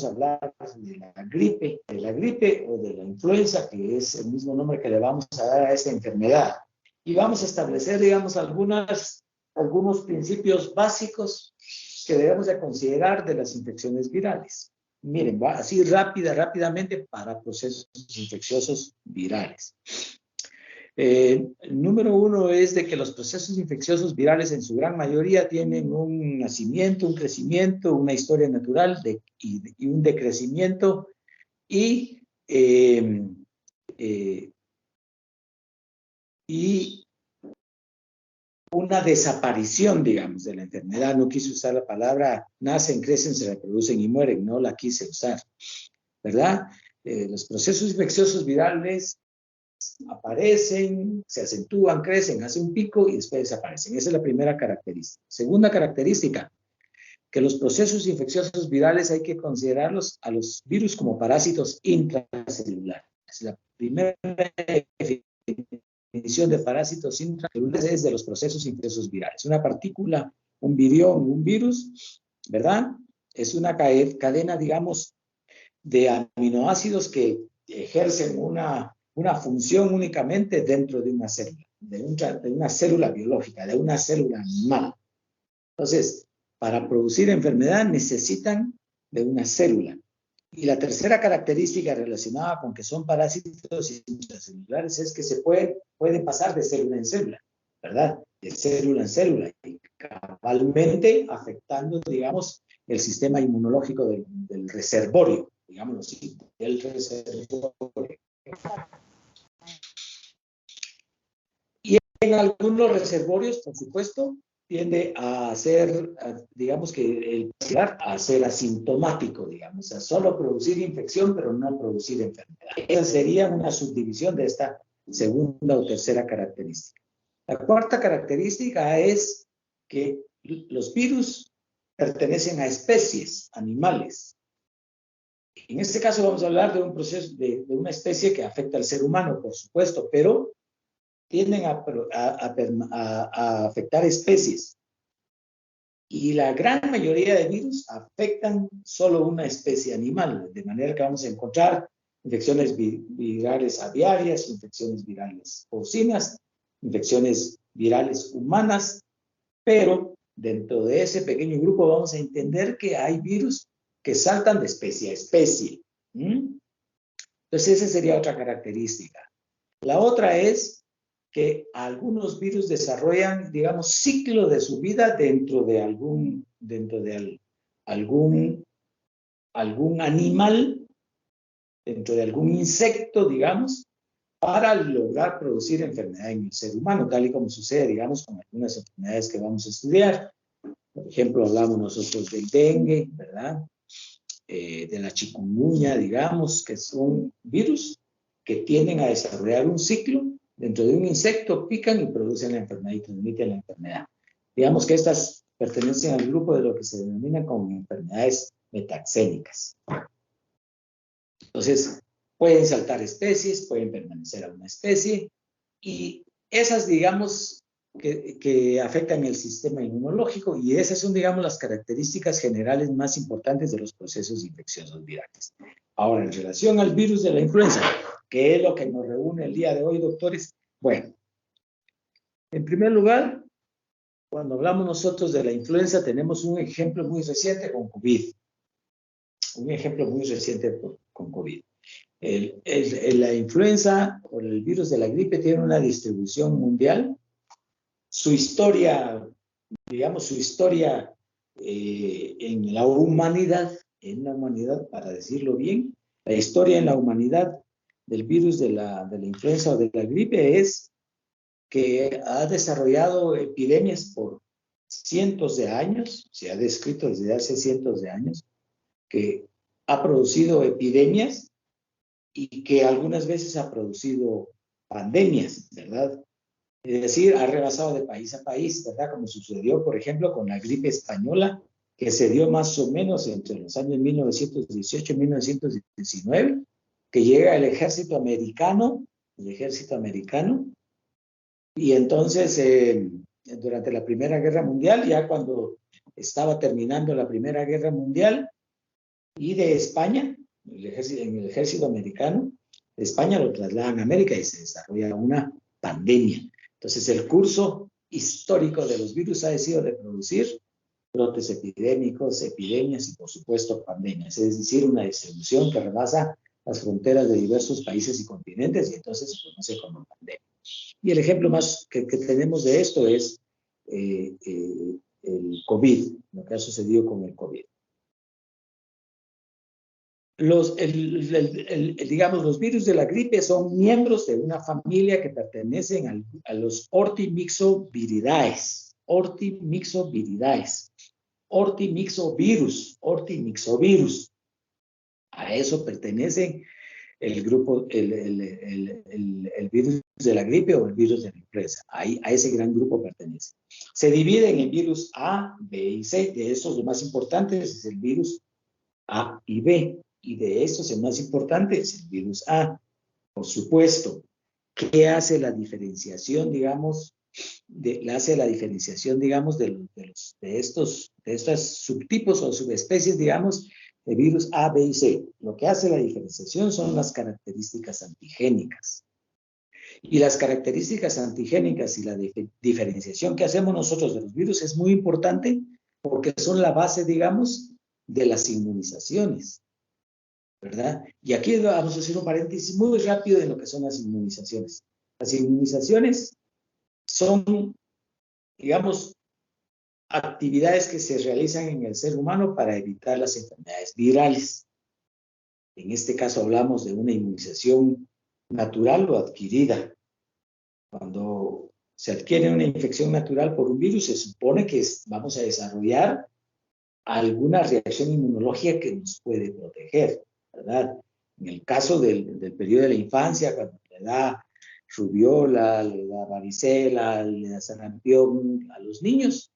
a hablar de la gripe o de la influenza, que es el mismo nombre que le vamos a dar a esta enfermedad. Y vamos a establecer, digamos, algunos principios básicos que debemos de considerar de las infecciones virales. Miren, va así rápidamente para procesos infecciosos virales. El número uno es de que los procesos infecciosos virales en su gran mayoría tienen un nacimiento, un crecimiento, una historia natural y un decrecimiento y una desaparición, digamos, de la enfermedad. No quise usar la palabra nacen, crecen, se reproducen y mueren, no la quise usar, ¿verdad? Los procesos infecciosos virales aparecen, se acentúan, crecen, hacen un pico y después desaparecen. Esa es la primera característica. Segunda característica, que los procesos infecciosos virales hay que considerarlos a los virus como parásitos intracelulares. La primera definición de parásitos intracelulares es de los procesos infecciosos virales. Una partícula, un virión, un virus, ¿verdad? Es una cadena, digamos, de aminoácidos que ejercen una función únicamente dentro de una célula, de una célula biológica, de una célula animal. Entonces, para producir enfermedad necesitan de una célula. Y la tercera característica relacionada con que son parásitos intracelulares es que se pueden pasar de célula en célula, ¿verdad? De célula en célula, y cabalmente afectando, digamos, el sistema inmunológico del reservorio, digámoslo así, del reservorio. Y en algunos reservorios, por supuesto, tiende a ser, digamos que a ser asintomático, digamos, a solo producir infección, pero no producir enfermedad. Esa sería una subdivisión de esta segunda o tercera característica. La cuarta característica es que los virus pertenecen a especies animales. En este caso vamos a hablar de un proceso, de una especie que afecta al ser humano, por supuesto, pero tienden a afectar especies. Y la gran mayoría de virus afectan solo una especie animal, de manera que vamos a encontrar infecciones virales aviarias, infecciones virales porcinas, infecciones virales humanas, pero dentro de ese pequeño grupo vamos a entender que hay virus que saltan de especie a especie. Entonces esa sería otra característica. La otra es que algunos virus desarrollan, digamos, ciclo de su vida dentro de algún animal, dentro de algún insecto, digamos, para lograr producir enfermedad en el ser humano, tal y como sucede, digamos, con algunas enfermedades que vamos a estudiar. Por ejemplo, hablamos nosotros del dengue, ¿verdad? De la chikungunya, digamos, que son virus que tienden a desarrollar un ciclo dentro de un insecto, pican y producen la enfermedad y transmiten la enfermedad. Digamos que estas pertenecen al grupo de lo que se denomina como enfermedades metaxénicas. Entonces, pueden saltar especies, pueden permanecer a una especie, y esas, digamos, que afectan el sistema inmunológico, y esas son, digamos, las características generales más importantes de los procesos infecciosos virales. Ahora, en relación al virus de la influenza, ¿qué es lo que nos reúne el día de hoy, doctores? Bueno, en primer lugar, cuando hablamos nosotros de la influenza, tenemos un ejemplo muy reciente con COVID. Un ejemplo muy reciente con COVID. La influenza o el virus de la gripe tiene una distribución mundial. Su historia, digamos, su historia en la humanidad, para decirlo bien, la historia en la humanidad del virus de la influenza o de la gripe es que ha desarrollado epidemias por cientos de años, se ha descrito desde hace cientos de años, que ha producido epidemias y que algunas veces ha producido pandemias, ¿verdad? Es decir, ha rebasado de país a país, ¿verdad? Como sucedió, por ejemplo, con la gripe española, que se dio más o menos entre los años 1918 y 1919, que llega el ejército americano, y entonces, durante la Primera Guerra Mundial, ya cuando estaba terminando la Primera Guerra Mundial, y de España, en el ejército americano, de España lo trasladan a América y se desarrolla una pandemia. Entonces, el curso histórico de los virus ha sido reproducir brotes epidémicos, epidemias y, por supuesto, pandemias. Es decir, una distribución que rebasa las fronteras de diversos países y continentes y entonces se conoce como pandemia. Y el ejemplo más que tenemos de esto es el COVID, lo que ha sucedido con el COVID. Digamos, los virus de la gripe son miembros de una familia que pertenecen a los Orthomyxoviridae. Orthomyxovirus. A eso pertenecen el grupo, el virus de la gripe o el virus de la influenza. A ese gran grupo pertenece. Se dividen en virus A, B y C. De estos, lo más importante es el virus A y B. Y de estos, el más importante es el virus A. Por supuesto, ¿qué hace la diferenciación, digamos, de estos subtipos o subespecies, digamos, de virus A, B y C? Lo que hace la diferenciación son las características antigénicas. Y las características antigénicas y la diferenciación que hacemos nosotros de los virus es muy importante porque son la base, digamos, de las inmunizaciones, ¿verdad? Y aquí vamos a hacer un paréntesis muy rápido de lo que son las inmunizaciones. Las inmunizaciones son, digamos, actividades que se realizan en el ser humano para evitar las enfermedades virales. En este caso hablamos de una inmunización natural o adquirida. Cuando se adquiere una infección natural por un virus, se supone que vamos a desarrollar alguna reacción inmunológica que nos puede proteger, ¿verdad? En el caso del periodo de la infancia, cuando le da rubiola, le da varicela, le da sarampión a los niños,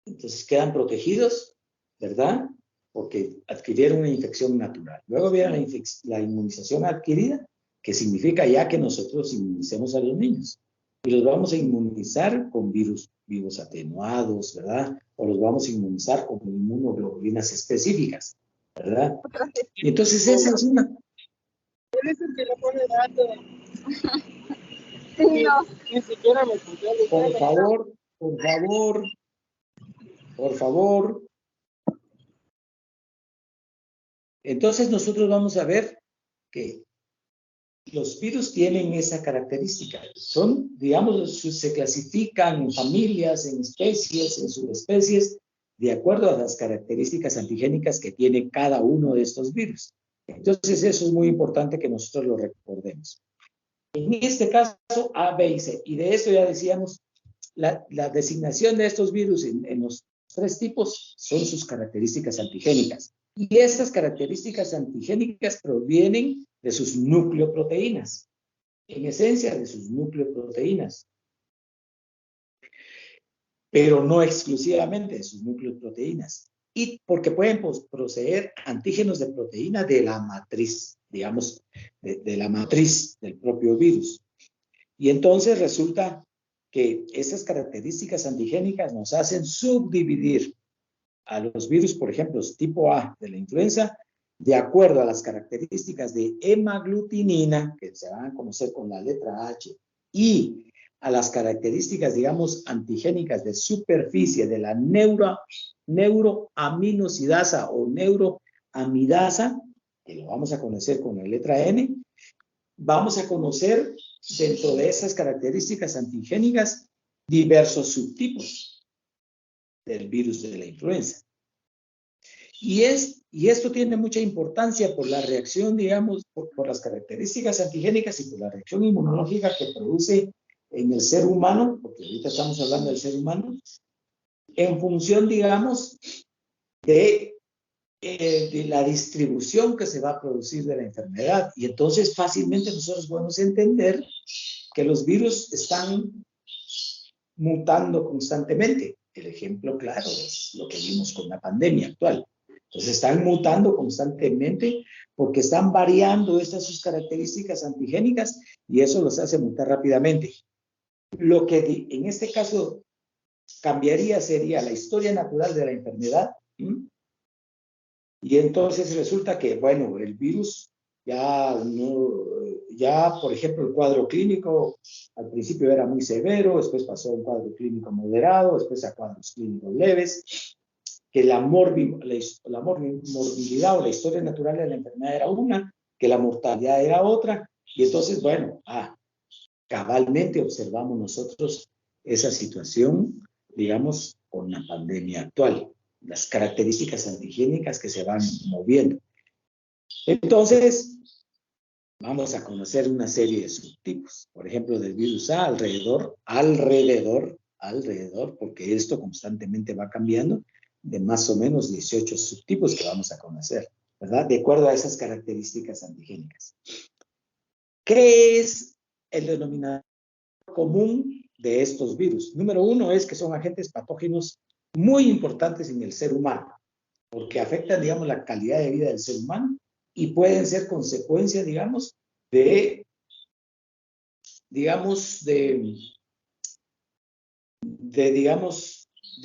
entonces quedan protegidos, ¿verdad? Porque adquirieron una infección natural. Luego viene la inmunización adquirida, que significa ya que nosotros inmunicemos a los niños. Y los vamos a inmunizar con virus vivos atenuados, ¿verdad? O los vamos a inmunizar con inmunoglobulinas específicas, ¿verdad? Y entonces esa es una... Sí, no. Por favor. Entonces nosotros vamos a ver que los virus tienen esa característica. Son, digamos, se clasifican en familias, en especies, en subespecies, de acuerdo a las características antigénicas que tiene cada uno de estos virus. Entonces eso es muy importante que nosotros lo recordemos. En este caso, A, B y C. Y de esto ya decíamos, la designación de estos virus en los tres tipos son sus características antigénicas. Y estas características antigénicas provienen de sus nucleoproteínas. En esencia, de sus nucleoproteínas. Pero no exclusivamente de sus nucleoproteínas. Y porque pueden poseer antígenos de proteína de la matriz, digamos, de la matriz del propio virus. Y entonces resulta que esas características antigénicas nos hacen subdividir a los virus, por ejemplo, tipo A de la influenza, de acuerdo a las características de hemaglutinina, que se van a conocer con la letra H, y a las características, digamos, antigénicas de superficie de la neuroaminosidasa o neuroamidasa, que lo vamos a conocer con la letra N, vamos a conocer dentro de esas características antigénicas diversos subtipos del virus de la influenza. Y esto tiene mucha importancia por la reacción, digamos, por las características antigénicas y por la reacción inmunológica que produce en el ser humano, porque ahorita estamos hablando del ser humano, en función, digamos, de la distribución que se va a producir de la enfermedad. Y entonces fácilmente nosotros podemos entender que los virus están mutando constantemente. El ejemplo claro es lo que vimos con la pandemia actual. Entonces están mutando constantemente porque están variando estas sus características antigénicas y eso los hace mutar rápidamente. Lo que en este caso cambiaría sería la historia natural de la enfermedad, Y entonces resulta que, bueno, el virus ya no, ya por ejemplo el cuadro clínico al principio era muy severo, después pasó a un cuadro clínico moderado, después a cuadros clínicos leves, que la morbilidad o la historia natural de la enfermedad era una, que la mortalidad era otra, y entonces, bueno, cabalmente observamos nosotros esa situación, digamos, con la pandemia actual, las características antigénicas que se van moviendo. Entonces, vamos a conocer una serie de subtipos, por ejemplo, del virus A alrededor, porque esto constantemente va cambiando, de más o menos 18 subtipos que vamos a conocer, ¿verdad? De acuerdo a esas características antigénicas. ¿Qué es el denominador común de estos virus? Número uno es que son agentes patógenos muy importantes en el ser humano, porque afectan, digamos, la calidad de vida del ser humano y pueden ser consecuencia, digamos, de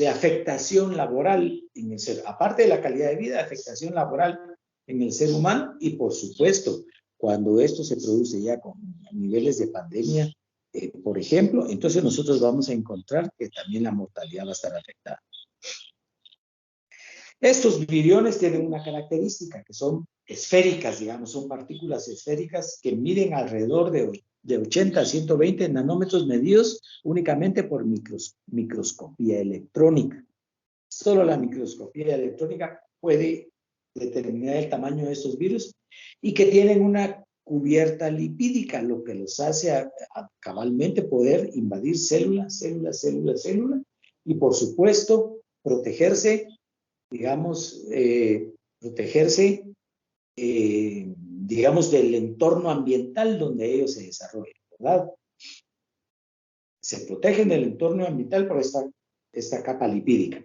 afectación laboral en el ser, aparte de la calidad de vida, afectación laboral en el ser humano y, por supuesto, cuando esto se produce ya con niveles de pandemia, por ejemplo, entonces nosotros vamos a encontrar que también la mortalidad va a estar afectada. Estos viriones tienen una característica que son esféricas, digamos, son partículas esféricas que miden alrededor de 80 a 120 nanómetros medidos únicamente por microscopía electrónica. Solo la microscopía electrónica puede determinar el tamaño de estos virus y que tienen una cubierta lipídica, lo que los hace a cabalmente poder invadir célula y, por supuesto, protegerse, digamos, digamos, del entorno ambiental donde ellos se desarrollan, ¿verdad? Se protegen del entorno ambiental por esta capa lipídica.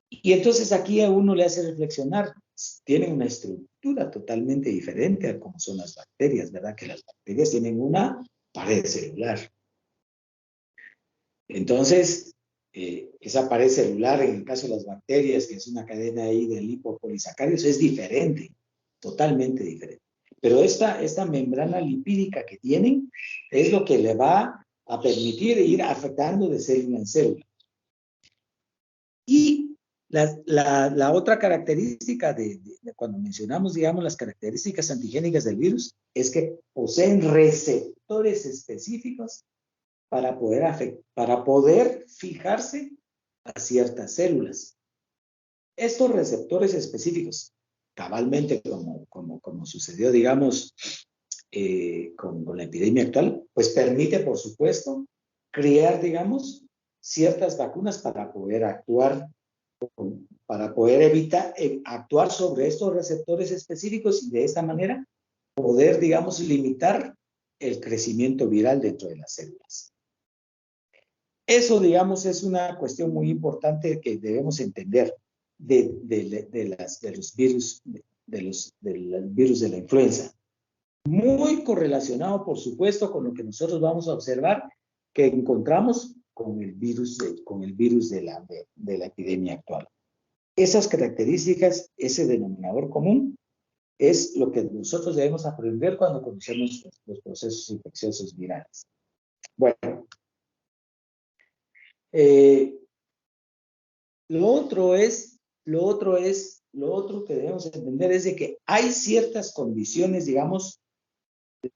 Y entonces aquí a uno le hace reflexionar, tienen una estructura totalmente diferente a como son las bacterias, ¿verdad? Que las bacterias tienen una pared celular. Entonces, esa pared celular, en el caso de las bacterias, que es una cadena ahí de lipopolisacáridos, es diferente, totalmente diferente. Pero esta membrana lipídica que tienen es lo que le va a permitir ir afectando de célula en célula. Y la otra característica de cuando mencionamos, digamos, las características antigénicas del virus, es que poseen receptores específicos para poder fijarse a ciertas células. Estos receptores específicos, cabalmente como sucedió, digamos, con la epidemia actual, pues permite, por supuesto, crear, digamos, ciertas vacunas para poder actuar, actuar sobre estos receptores específicos y de esta manera poder, digamos, limitar el crecimiento viral dentro de las células. Eso, digamos, es una cuestión muy importante que debemos entender del virus de la influenza. Muy correlacionado, por supuesto, con lo que nosotros vamos a observar que encontramos con el virus de la epidemia actual. Esas características, ese denominador común, es lo que nosotros debemos aprender cuando conocemos los procesos infecciosos virales. Bueno, lo otro que debemos entender es de que hay ciertas condiciones, digamos,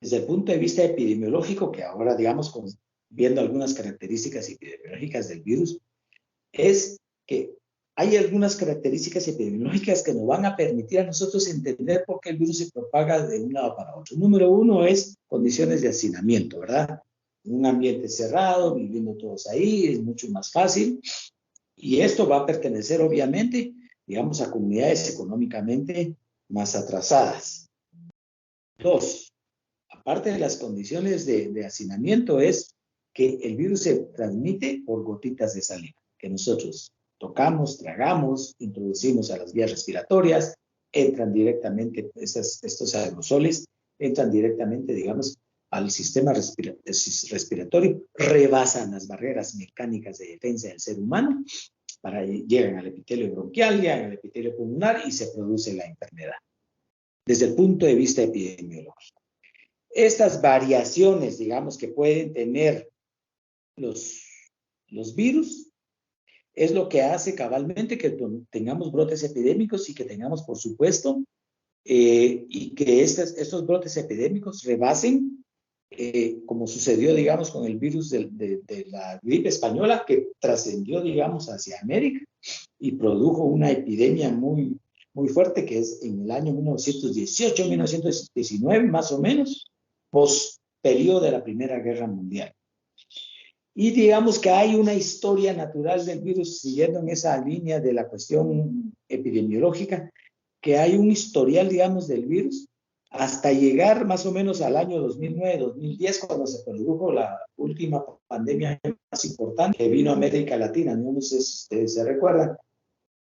desde el punto de vista epidemiológico, que ahora, digamos, viendo algunas características epidemiológicas del virus, es que hay algunas características epidemiológicas que nos van a permitir a nosotros entender por qué el virus se propaga de un lado para otro. Número uno es condiciones de hacinamiento, ¿verdad? En un ambiente cerrado, viviendo todos ahí, es mucho más fácil. Y esto va a pertenecer, obviamente, digamos, a comunidades económicamente más atrasadas. Dos, aparte de las condiciones de hacinamiento, es que el virus se transmite por gotitas de saliva, que nosotros tocamos, tragamos, introducimos a las vías respiratorias, entran directamente, estos aerosoles entran directamente, digamos, al sistema respiratorio, rebasan las barreras mecánicas de defensa del ser humano llegan al epitelio bronquial, llegan al epitelio pulmonar y se produce la enfermedad, desde el punto de vista epidemiológico. Estas variaciones, digamos, que pueden tener los virus, es lo que hace cabalmente que tengamos brotes epidémicos y que tengamos, por supuesto, y que estos brotes epidémicos rebasen, como sucedió, digamos, con el virus de la gripe española, que trascendió, digamos, hacia América y produjo una epidemia muy, muy fuerte, que es en el año 1918-1919, más o menos, post periodo de la Primera Guerra Mundial. Y digamos que hay una historia natural del virus, siguiendo en esa línea de la cuestión epidemiológica, que hay un historial, digamos, del virus, hasta llegar más o menos al año 2009-2010, cuando se produjo la última pandemia más importante que vino a América Latina. No sé si ustedes se recuerdan,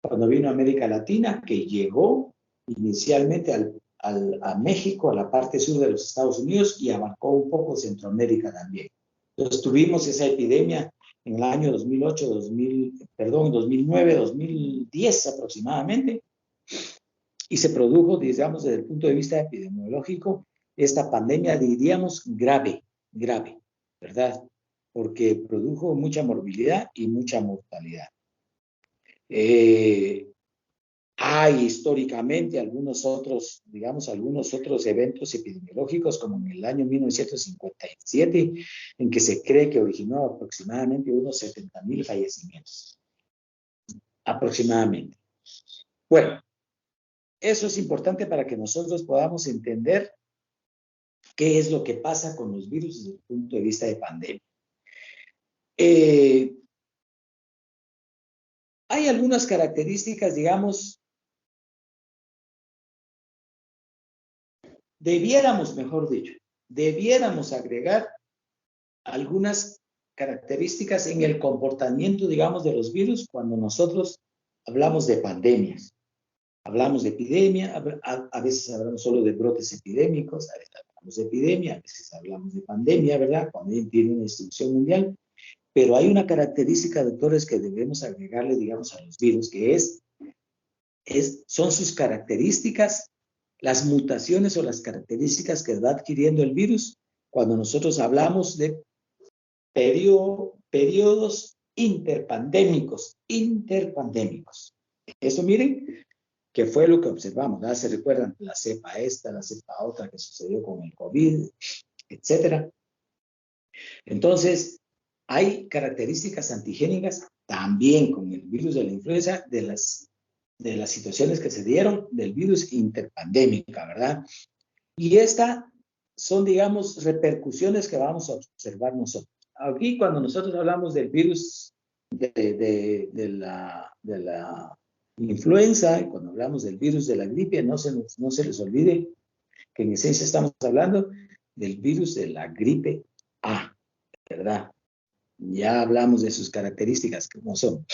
cuando vino a América Latina, que llegó inicialmente a México, a la parte sur de los Estados Unidos, y abarcó un poco Centroamérica también. Entonces tuvimos esa epidemia en el año 2009, 2010 aproximadamente, y se produjo, digamos, desde el punto de vista epidemiológico, esta pandemia, diríamos, grave, ¿verdad? Porque produjo mucha morbilidad y mucha mortalidad. Hay históricamente algunos otros eventos epidemiológicos, como en el año 1957, en que se cree que originó aproximadamente unos 70,000 fallecimientos. Aproximadamente. Bueno, eso es importante para que nosotros podamos entender qué es lo que pasa con los virus desde el punto de vista de pandemia. Hay algunas características, digamos, debiéramos agregar algunas características en el comportamiento, digamos, de los virus cuando nosotros hablamos de pandemias. Hablamos de epidemia, a veces hablamos solo de brotes epidémicos, a veces hablamos de epidemia, a veces hablamos de pandemia, ¿verdad? Cuando tiene una distribución mundial. Pero hay una característica, doctores, que debemos agregarle, digamos, a los virus, que son sus características, las mutaciones o las características que va adquiriendo el virus cuando nosotros hablamos de periodos interpandémicos. Eso, miren, que fue lo que observamos, ¿verdad? Se recuerdan la cepa esta, la cepa otra que sucedió con el COVID, etcétera. Entonces, hay características antigénicas también con el virus de la influenza de las situaciones que se dieron del virus interpandémica, ¿verdad? Y estas son, digamos, repercusiones que vamos a observar nosotros. Aquí, cuando nosotros hablamos del virus de la influenza, y cuando hablamos del virus de la gripe, no se les olvide que en esencia estamos hablando del virus de la gripe A, ¿verdad? Ya hablamos de sus características, como son.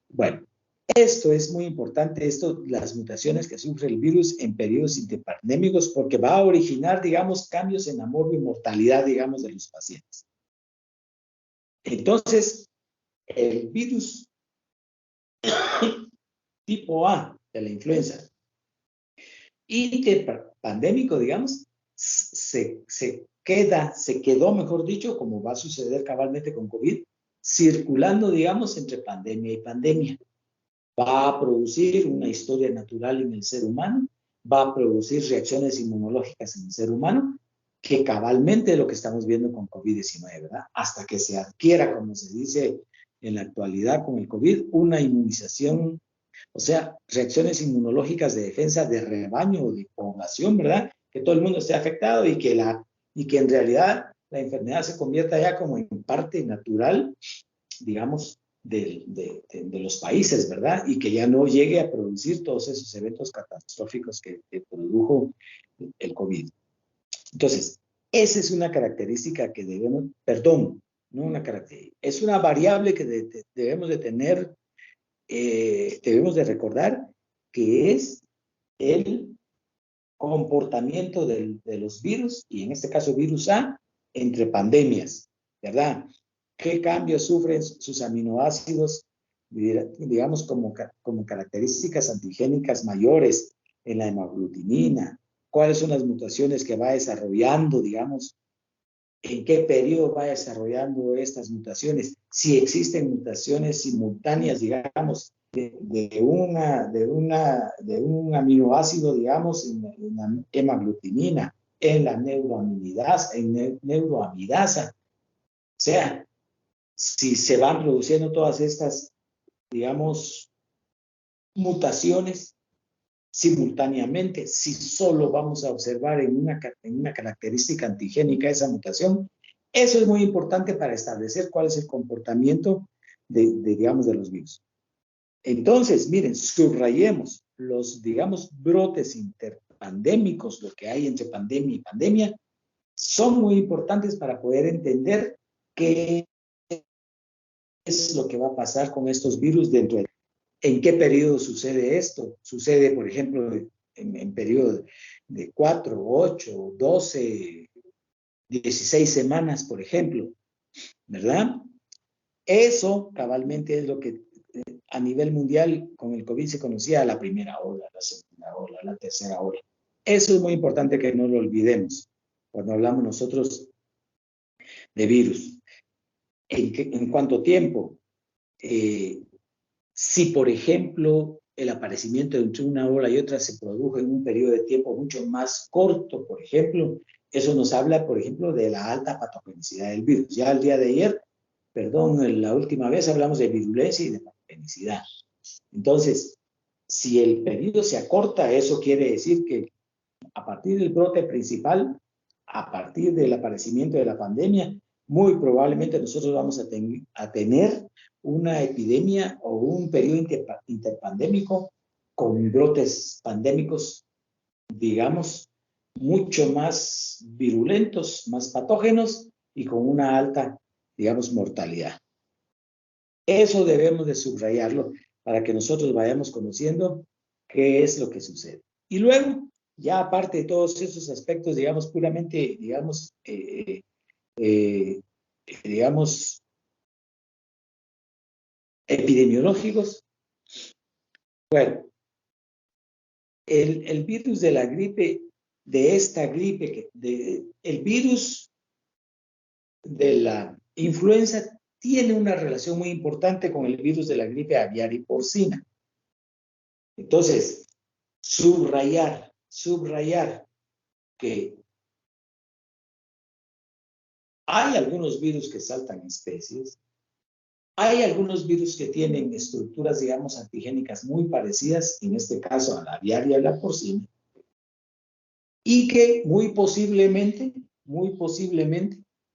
Bueno, esto es muy importante, las mutaciones que sufre el virus en periodos interpandémicos, porque va a originar, digamos, cambios en la mortalidad, digamos, de los pacientes. Entonces, el virus tipo A de la influenza interpandémico, digamos, se quedó, mejor dicho, como va a suceder cabalmente con COVID, circulando, digamos, entre pandemia y pandemia. Va a producir una historia natural en el ser humano, va a producir reacciones inmunológicas en el ser humano, que cabalmente es lo que estamos viendo con COVID-19, ¿verdad? Hasta que se adquiera, como se dice en la actualidad con el COVID, una inmunización, o sea, reacciones inmunológicas de defensa de rebaño o de población, ¿verdad? Que todo el mundo esté afectado y que en realidad la enfermedad se convierta ya como en parte natural, digamos, de los países, ¿verdad? Y que ya no llegue a producir todos esos eventos catastróficos que produjo el COVID. Entonces, esa es una característica que debemos, no una característica, es una variable que debemos de tener, debemos de recordar, que es el comportamiento de los virus, y en este caso virus A, entre pandemias, ¿verdad? ¿Qué cambios sufren sus aminoácidos digamos, como características antigénicas mayores en la hemaglutinina, cuáles son las mutaciones que va desarrollando, digamos, en qué periodo va desarrollando estas mutaciones, si existen mutaciones simultáneas, digamos, de un aminoácido, digamos, en la hemaglutinina, en la neuroamidasa. O sea, si se van produciendo todas estas, digamos, mutaciones simultáneamente, si solo vamos a observar en una característica antigénica esa mutación, eso es muy importante para establecer cuál es el comportamiento digamos, de los virus. Entonces, miren, subrayemos los, digamos, brotes interpandémicos, lo que hay entre pandemia y pandemia, son muy importantes para poder entender qué es lo que va a pasar con estos virus dentro de... ¿En qué periodo sucede esto? Sucede, por ejemplo, en periodo de 4, 8, 12, 16 semanas, por ejemplo, ¿verdad? Eso cabalmente es lo que a nivel mundial con el COVID se conocía la primera ola, la segunda ola, la tercera ola. Eso es muy importante que no lo olvidemos cuando hablamos nosotros de virus. ¿En cuánto tiempo? Si, por ejemplo, el aparecimiento entre una ola y otra se produjo en un periodo de tiempo mucho más corto, por ejemplo, eso nos habla, por ejemplo, de la alta patogenicidad del virus. Ya el día de ayer, perdón, la última vez hablamos de virulencia y de patogenicidad. Entonces, si el periodo se acorta, eso quiere decir que a partir del brote principal, a partir del aparecimiento de la pandemia, muy probablemente nosotros vamos a tener una epidemia o un periodo interpandémico con brotes pandémicos, digamos, mucho más virulentos, más patógenos y con una alta, digamos, mortalidad. Eso debemos de subrayarlo para que nosotros vayamos conociendo qué es lo que sucede. Y luego, ya aparte de todos esos aspectos, digamos, puramente, digamos, epidemiológicos, bueno, el virus de la gripe, de esta gripe, el virus de la influenza tiene una relación muy importante con el virus de la gripe aviar y porcina. Entonces, subrayar que hay algunos virus que saltan especies, hay algunos virus que tienen estructuras, digamos, antigénicas muy parecidas, en este caso a la aviar y a la porcina, y que muy posiblemente,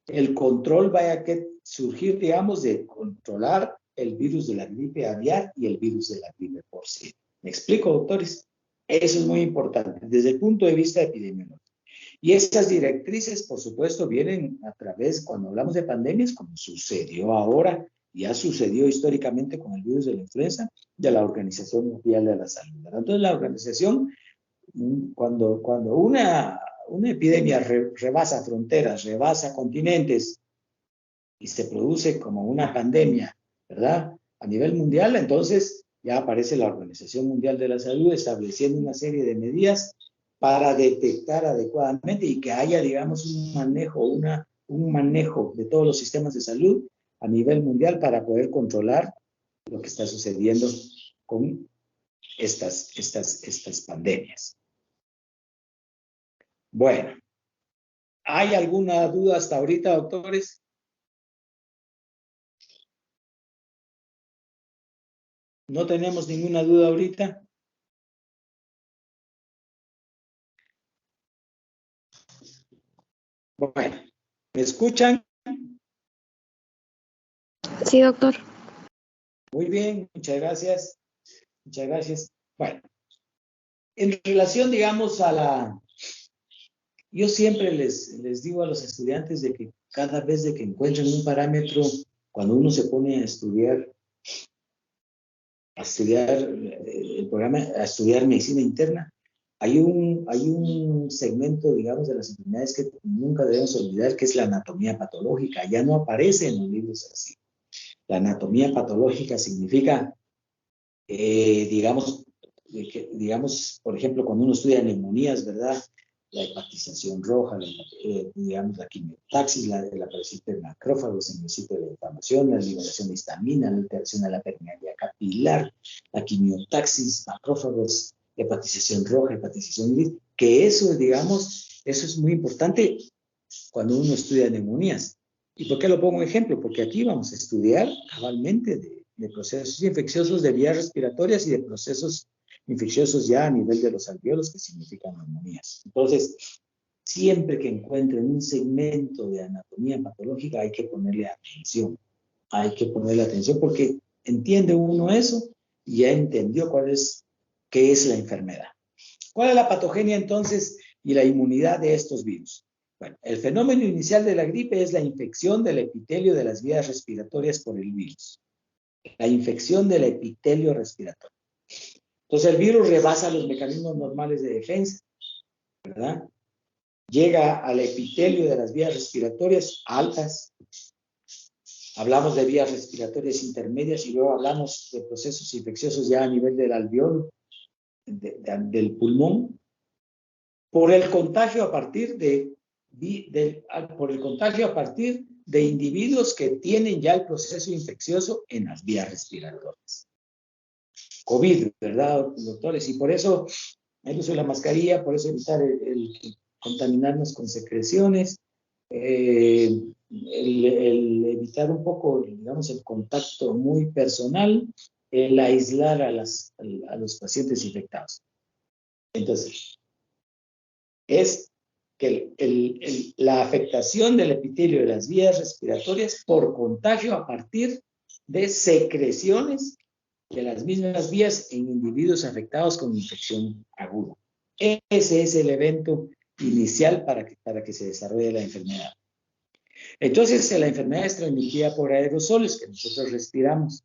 el control vaya a surgir, digamos, de controlar el virus de la gripe aviar y el virus de la gripe porcina. ¿Me explico, doctores? Eso es muy importante desde el punto de vista epidemiológico. Y estas directrices, por supuesto, vienen a través, cuando hablamos de pandemias, como sucedió ahora, ya sucedió históricamente con el virus de la influenza, de la Organización Mundial de la Salud. Entonces, la organización, cuando una epidemia rebasa fronteras, rebasa continentes y se produce como una pandemia, ¿verdad? A nivel mundial, entonces ya aparece la Organización Mundial de la Salud estableciendo una serie de medidas para detectar adecuadamente y que haya, digamos, un manejo de todos los sistemas de salud a nivel mundial para poder controlar lo que está sucediendo con estas pandemias. Bueno, ¿hay alguna duda hasta ahorita, doctores? ¿No tenemos ninguna duda ahorita? Bueno, ¿me escuchan? Sí, doctor. Muy bien, muchas gracias. Muchas gracias. Bueno, en relación, digamos, yo siempre les digo a los estudiantes de que cada vez de que encuentren un parámetro, cuando uno se pone a estudiar el programa, a estudiar medicina interna, hay un segmento, digamos, de las enfermedades que nunca debemos olvidar, que es la anatomía patológica. Ya no aparece en los libros así. La anatomía patológica significa, digamos, por ejemplo, cuando uno estudia neumonías, ¿verdad? La hepatización roja, digamos, la quimiotaxis, la aparición de macrófagos en el sitio de la inflamación, la liberación de histamina, la alteración de la permeabilidad capilar, la quimiotaxis, macrófagos, hepatización roja, hepatización gris, que eso, digamos, eso es muy importante cuando uno estudia neumonías. ¿Y por qué lo pongo en ejemplo? Porque aquí vamos a estudiar cabalmente de procesos infecciosos de vías respiratorias y de procesos infecciosos ya a nivel de los alvéolos, que significan neumonías. Entonces, siempre que encuentren un segmento de anatomía patológica hay que ponerle atención. Hay que ponerle atención porque entiende uno eso y ya entendió qué es la enfermedad. ¿Cuál es la patogenia entonces y la inmunidad de estos virus? Bueno, el fenómeno inicial de la gripe es la infección del epitelio de las vías respiratorias por el virus. La infección del epitelio respiratorio. Entonces el virus rebasa los mecanismos normales de defensa, ¿verdad? Llega al epitelio de las vías respiratorias altas. Hablamos de vías respiratorias intermedias y luego hablamos de procesos infecciosos ya a nivel del alveolo, del pulmón, por el contagio a partir de individuos que tienen ya el proceso infeccioso en las vías respiratorias. COVID, ¿verdad, doctores? Y por eso el uso de la mascarilla, por eso evitar el contaminarnos con secreciones, el evitar un poco, digamos, el contacto muy personal, el aislar a los pacientes infectados. Entonces, es que la afectación del epitelio de las vías respiratorias por contagio a partir de secreciones de las mismas vías en individuos afectados con infección aguda. Ese es el evento inicial para que se desarrolle la enfermedad. Entonces, la enfermedad es transmitida por aerosoles que nosotros respiramos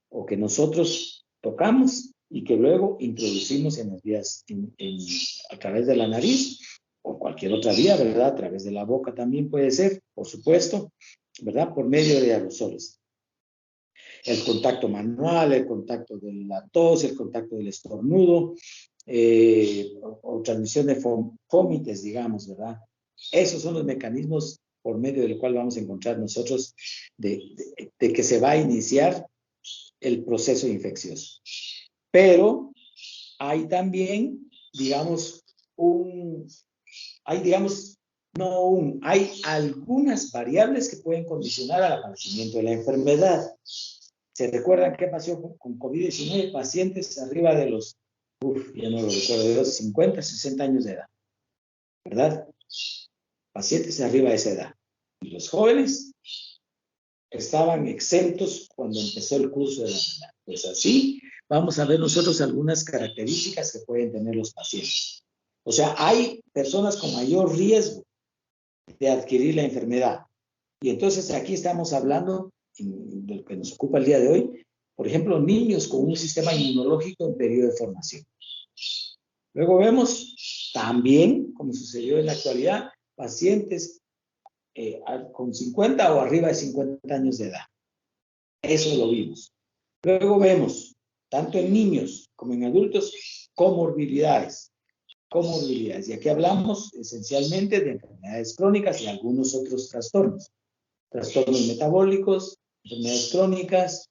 o que nosotros tocamos y que luego introducimos en las vías a través de la nariz o cualquier otra vía, ¿verdad? A través de la boca también puede ser, por supuesto, ¿verdad? Por medio de aerosoles. El contacto manual, el contacto de la tos, el contacto del estornudo, o transmisión de fómites, digamos, ¿verdad? Esos son los mecanismos por medio del cual vamos a encontrar nosotros de que se va a iniciar el proceso infeccioso. Pero hay también, digamos, hay algunas variables que pueden condicionar al aparecimiento de la enfermedad. ¿Se recuerdan qué pasó con COVID-19? Pacientes arriba de los, ya no lo recuerdo, de los 50, 60 años de edad, ¿verdad? Pacientes arriba de esa edad. Y los jóvenes estaban exentos cuando empezó el curso de la enfermedad. Pues así vamos a ver nosotros algunas características que pueden tener los pacientes. O sea, hay personas con mayor riesgo de adquirir la enfermedad. Y entonces aquí estamos hablando de lo que nos ocupa el día de hoy, por ejemplo, niños con un sistema inmunológico en periodo de formación. Luego vemos también, como sucedió en la actualidad, pacientes con 50 o arriba de 50 años de edad. Eso lo vimos. Luego vemos, tanto en niños como en adultos, comorbilidades. Y aquí hablamos esencialmente de enfermedades crónicas y algunos otros trastornos. Trastornos metabólicos, enfermedades crónicas,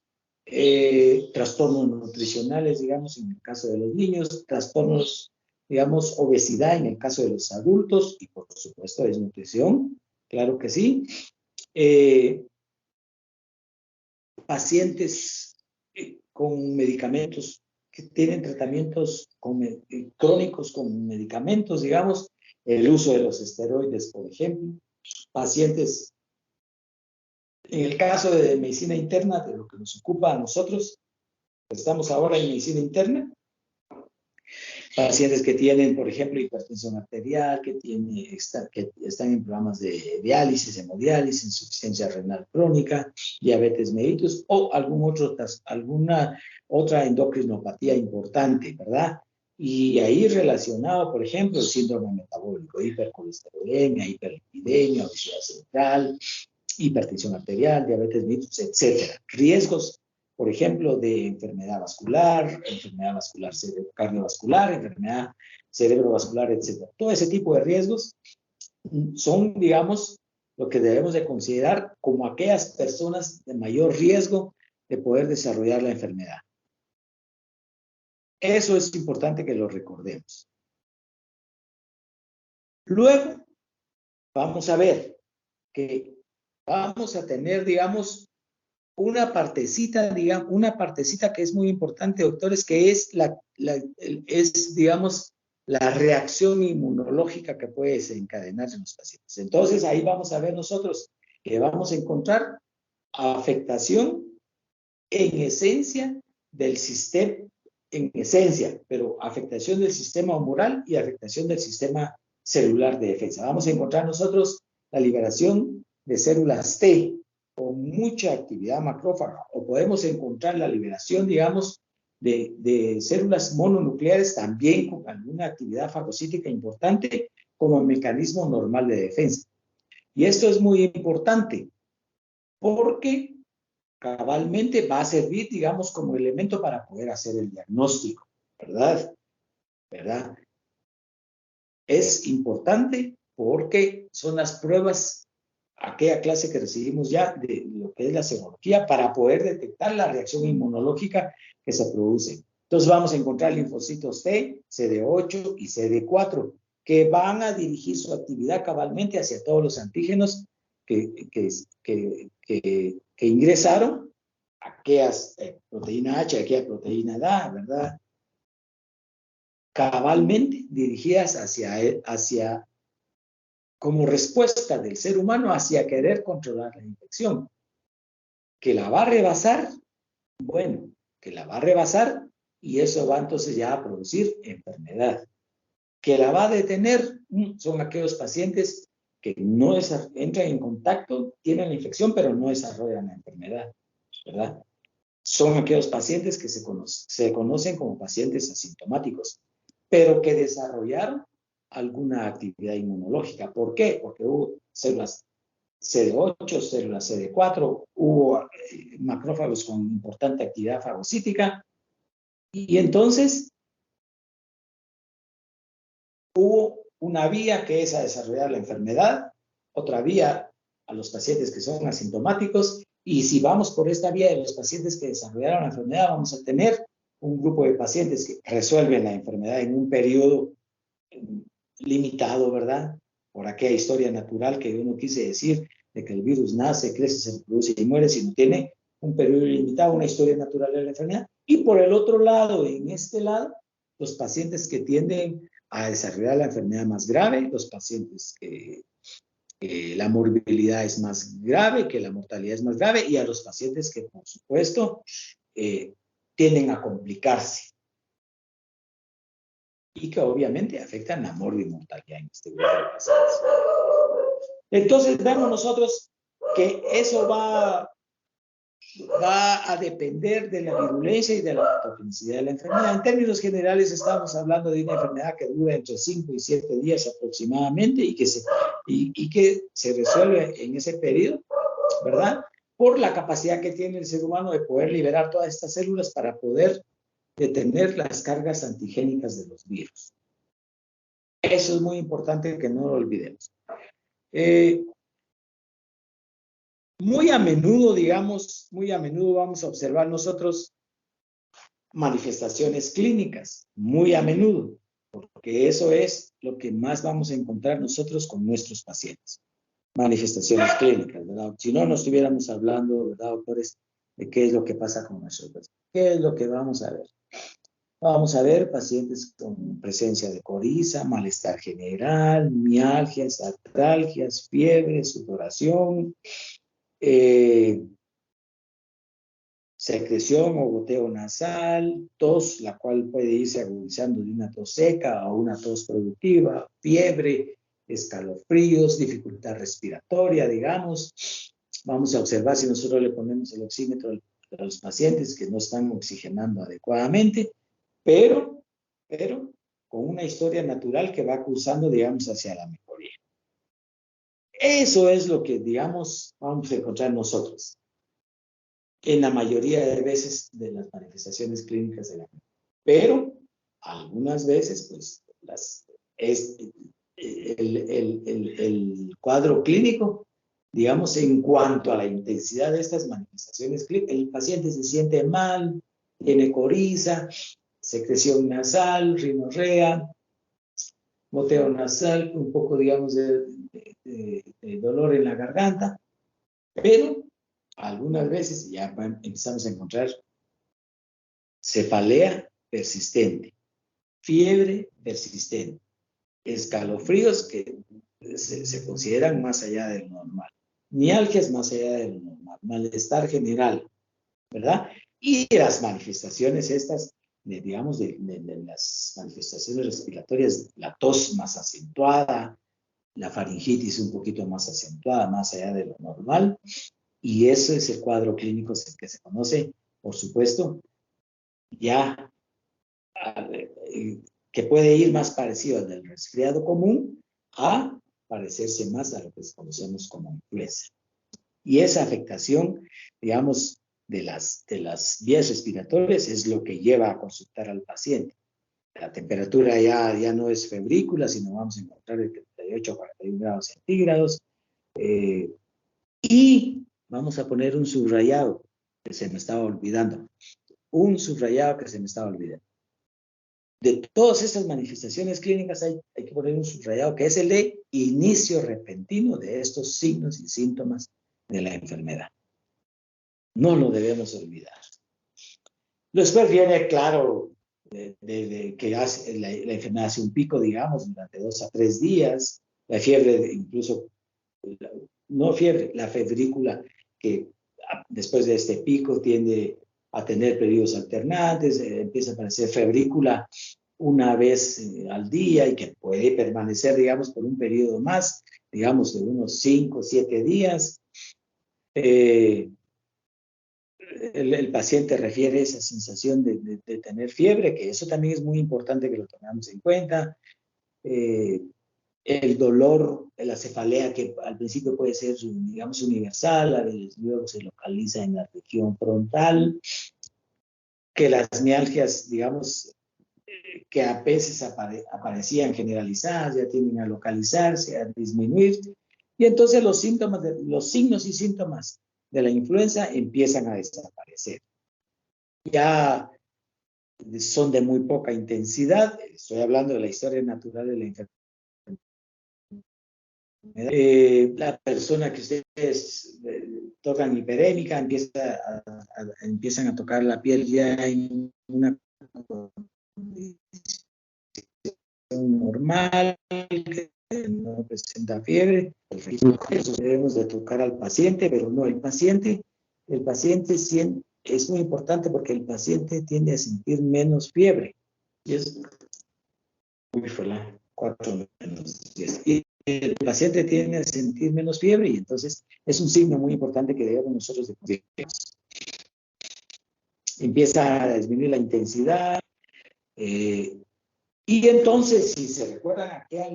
trastornos nutricionales, digamos, en el caso de los niños, trastornos, digamos, obesidad en el caso de los adultos y, por supuesto, desnutrición, claro que sí. Pacientes con medicamentos que tienen tratamientos crónicos con medicamentos, digamos, el uso de los esteroides, por ejemplo. Pacientes, en el caso de medicina interna, de lo que nos ocupa a nosotros, estamos ahora en medicina interna, pacientes que tienen, por ejemplo, hipertensión arterial, que están en programas de diálisis, hemodiálisis, insuficiencia renal crónica, diabetes mellitus o alguna otra endocrinopatía importante, ¿verdad? Y ahí relacionado, por ejemplo, el síndrome metabólico, hipercolesterolemia, hiperlipidemia, obesidad central, hipertensión arterial, diabetes mellitus, etcétera. Riesgos, por ejemplo, de enfermedad vascular cardiovascular, enfermedad cerebrovascular, etcétera. Todo ese tipo de riesgos son, digamos, lo que debemos de considerar como aquellas personas de mayor riesgo de poder desarrollar la enfermedad. Eso es importante que lo recordemos. Luego, vamos a ver que vamos a tener, digamos, una partecita que es muy importante, doctores, que es, digamos, la reacción inmunológica que puede desencadenar en los pacientes. Entonces, ahí vamos a ver nosotros que vamos a encontrar afectación en esencia del sistema, pero afectación del sistema humoral y afectación del sistema celular de defensa. Vamos a encontrar nosotros la liberación de células T con mucha actividad macrófaga, o podemos encontrar la liberación, digamos, de células mononucleares también con alguna actividad fagocítica importante como mecanismo normal de defensa. Y esto es muy importante porque cabalmente va a servir, digamos, como elemento para poder hacer el diagnóstico, ¿verdad? Es importante porque son las pruebas, aquella clase que recibimos ya de lo que es la serología, para poder detectar la reacción inmunológica que se produce. Entonces vamos a encontrar linfocitos T, CD8 y CD4, que van a dirigir su actividad cabalmente hacia todos los antígenos que ingresaron, aquellas proteína H, aquella proteína DA, ¿verdad? Cabalmente dirigidas hacia como respuesta del ser humano hacia querer controlar la infección. Que la va a rebasar, bueno, que la va a rebasar y eso va entonces ya a producir enfermedad. Que la va a detener, son aquellos pacientes que no entran en contacto, tienen la infección, pero no desarrollan la enfermedad, ¿verdad? Son aquellos pacientes que se conocen como pacientes asintomáticos, pero que desarrollaron alguna actividad inmunológica. ¿Por qué? Porque hubo células CD8, células CD4, hubo macrófagos con importante actividad fagocítica, y entonces hubo una vía que es a desarrollar la enfermedad, otra vía a los pacientes que son asintomáticos, y si vamos por esta vía de los pacientes que desarrollaron la enfermedad, vamos a tener un grupo de pacientes que resuelven la enfermedad en un periodo limitado, ¿verdad? Por aquella historia natural que uno quise decir, de que el virus nace, crece, se reproduce y muere, sino tiene un periodo limitado, una historia natural de la enfermedad. Y por el otro lado, en este lado, los pacientes que tienden a desarrollar la enfermedad más grave, los pacientes que la morbilidad es más grave, que la mortalidad es más grave, y a los pacientes que, por supuesto, tienden a complicarse y que obviamente afectan la mortalidad en este grupo de pacientes. Entonces, vemos nosotros que eso va a depender de la virulencia y de la patogenicidad de la enfermedad. En términos generales, estamos hablando de una enfermedad que dura entre 5 y 7 días aproximadamente y que se resuelve en ese periodo, ¿verdad? Por la capacidad que tiene el ser humano de poder liberar todas estas células para poder detener las cargas antigénicas de los virus. Eso es muy importante que no lo olvidemos. Muy a menudo vamos a observar nosotros manifestaciones clínicas, muy a menudo, porque eso es lo que más vamos a encontrar nosotros con nuestros pacientes. Manifestaciones clínicas, ¿verdad? Si no, no estuviéramos hablando, ¿verdad, doctores, de qué es lo que pasa con nosotros? ¿Qué es lo que vamos a ver? Vamos a ver pacientes con presencia de coriza, malestar general, mialgias, artralgias, fiebre, sudoración, secreción o goteo nasal, tos, la cual puede irse agudizando de una tos seca a una tos productiva, fiebre, escalofríos, dificultad respiratoria, digamos. Vamos a observar si nosotros le ponemos el oxímetro a los pacientes que no están oxigenando adecuadamente, pero con una historia natural que va cursando, digamos, hacia la mejoría. Eso es lo que, digamos, vamos a encontrar nosotros en la mayoría de veces de las manifestaciones clínicas de la enfermedad. Pero algunas veces, pues, el cuadro clínico, digamos, en cuanto a la intensidad de estas manifestaciones clínicas, el paciente se siente mal, tiene coriza, secreción nasal, rinorrea, goteo nasal, un poco, digamos, de dolor en la garganta, pero algunas veces ya empezamos a encontrar cefalea persistente, fiebre persistente, escalofríos que se consideran más allá del normal, mialgias más allá del normal, malestar general, ¿verdad? Y las manifestaciones estas, digamos, de las manifestaciones respiratorias, la tos más acentuada, la faringitis un poquito más acentuada, más allá de lo normal, y eso es el cuadro clínico que se conoce, por supuesto, ya que puede ir más parecido al del resfriado común a parecerse más a lo que conocemos como influenza. Y esa afectación, digamos, de las vías respiratorias es lo que lleva a consultar al paciente. La temperatura ya no es febrícula, sino vamos a encontrar de 38 a 41 grados centígrados. Y vamos a poner un subrayado que se me estaba olvidando. Un subrayado que se me estaba olvidando. De todas estas manifestaciones clínicas hay que poner un subrayado que es el de inicio repentino de estos signos y síntomas de la enfermedad. No lo debemos olvidar. Después viene, claro, que la enfermedad hace un pico, digamos, durante 2 a 3 días. La fiebre, incluso, no fiebre, la febrícula, que después de este pico tiende a tener periodos alternantes, empieza a aparecer febrícula una vez al día y que puede permanecer, digamos, por un periodo más, digamos, de unos 5 o 7 días. El paciente refiere esa sensación de tener fiebre, que eso también es muy importante que lo tengamos en cuenta. El dolor, la cefalea, que al principio puede ser, digamos, universal, luego se localiza en la región frontal, que las mialgias, digamos, que a veces aparecían generalizadas, ya tienden a localizarse, a disminuir, y entonces los signos y síntomas de la influenza empiezan a desaparecer. Ya son de muy poca intensidad, estoy hablando de la historia natural de la enfermedad. La persona que ustedes tocan hiperémica empiezan a tocar la piel ya en una condición normal, que no presenta fiebre. Debemos de tocar al paciente, pero no, el paciente es muy importante porque el paciente tiende a sentir menos fiebre. Y es, fue la 4 menos 10. Y el paciente tiende a sentir menos fiebre y entonces es un signo muy importante que debemos nosotros de considerar. Empieza a disminuir la intensidad, y entonces, si se recuerdan aquella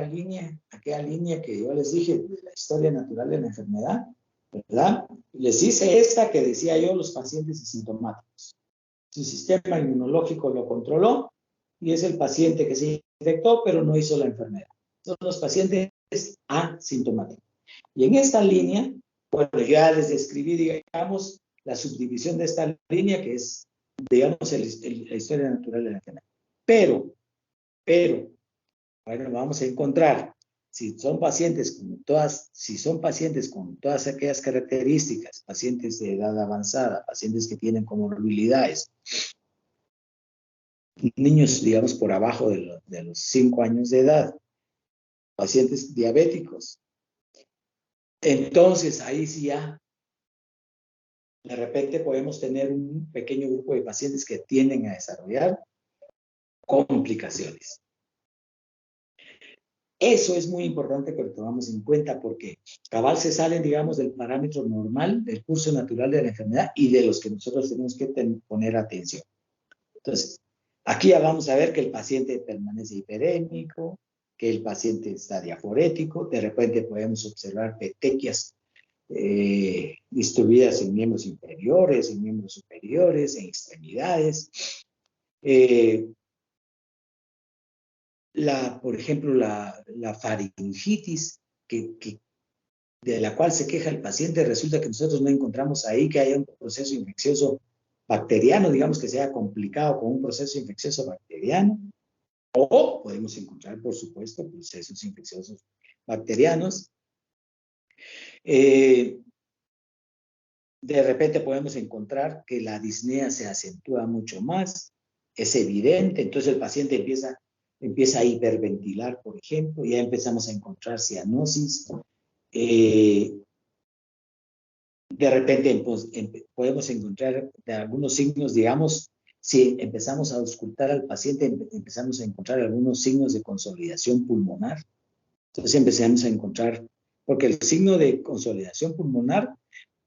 línea que yo les dije de la historia natural de la enfermedad, ¿verdad? Les hice esta que decía yo, los pacientes asintomáticos. Su sistema inmunológico lo controló y es el paciente que se infectó, pero no hizo la enfermedad. Son los pacientes asintomáticos. Y en esta línea, bueno, ya les describí, digamos, la subdivisión de esta línea, que es, digamos, la historia natural de la enfermedad. Pero, bueno, vamos a encontrar, si son pacientes con todas aquellas características, pacientes de edad avanzada, pacientes que tienen comorbilidades, niños, digamos, por abajo de los 5 años de edad, pacientes diabéticos, entonces ahí sí ya, de repente podemos tener un pequeño grupo de pacientes que tienden a desarrollar complicaciones. Eso es muy importante que lo tomamos en cuenta porque cabal se salen, digamos, del parámetro normal, del curso natural de la enfermedad y de los que nosotros tenemos que poner atención. Entonces, aquí ya vamos a ver que el paciente permanece hiperémico, que el paciente está diaforético, de repente podemos observar petequias distribuidas en miembros inferiores, en miembros superiores, en extremidades. Por ejemplo, la faringitis, de la cual se queja el paciente, resulta que nosotros no encontramos ahí que haya un proceso infeccioso bacteriano, digamos que sea complicado con un proceso infeccioso bacteriano, o podemos encontrar, por supuesto, procesos infecciosos bacterianos. De repente podemos encontrar que la disnea se acentúa mucho más, es evidente, entonces el paciente empieza a hiperventilar, por ejemplo, ya empezamos a encontrar cianosis. De repente podemos encontrar algunos signos, digamos, si empezamos a auscultar al paciente, empezamos a encontrar algunos signos de consolidación pulmonar. Entonces empezamos a encontrar, porque el signo de consolidación pulmonar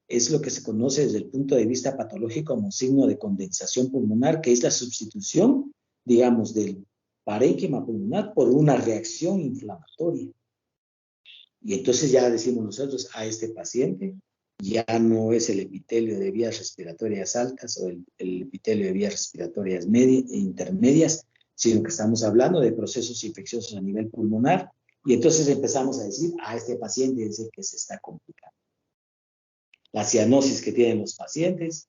es lo que se conoce desde el punto de vista patológico como signo de condensación pulmonar, que es la sustitución, digamos, del parénquima pulmonar por una reacción inflamatoria. Y entonces ya decimos nosotros a este paciente ya no es el epitelio de vías respiratorias altas o el epitelio de vías respiratorias intermedias, sino que estamos hablando de procesos infecciosos a nivel pulmonar. Y entonces empezamos a decir, a este paciente es el que se está complicando. La cianosis que tienen los pacientes.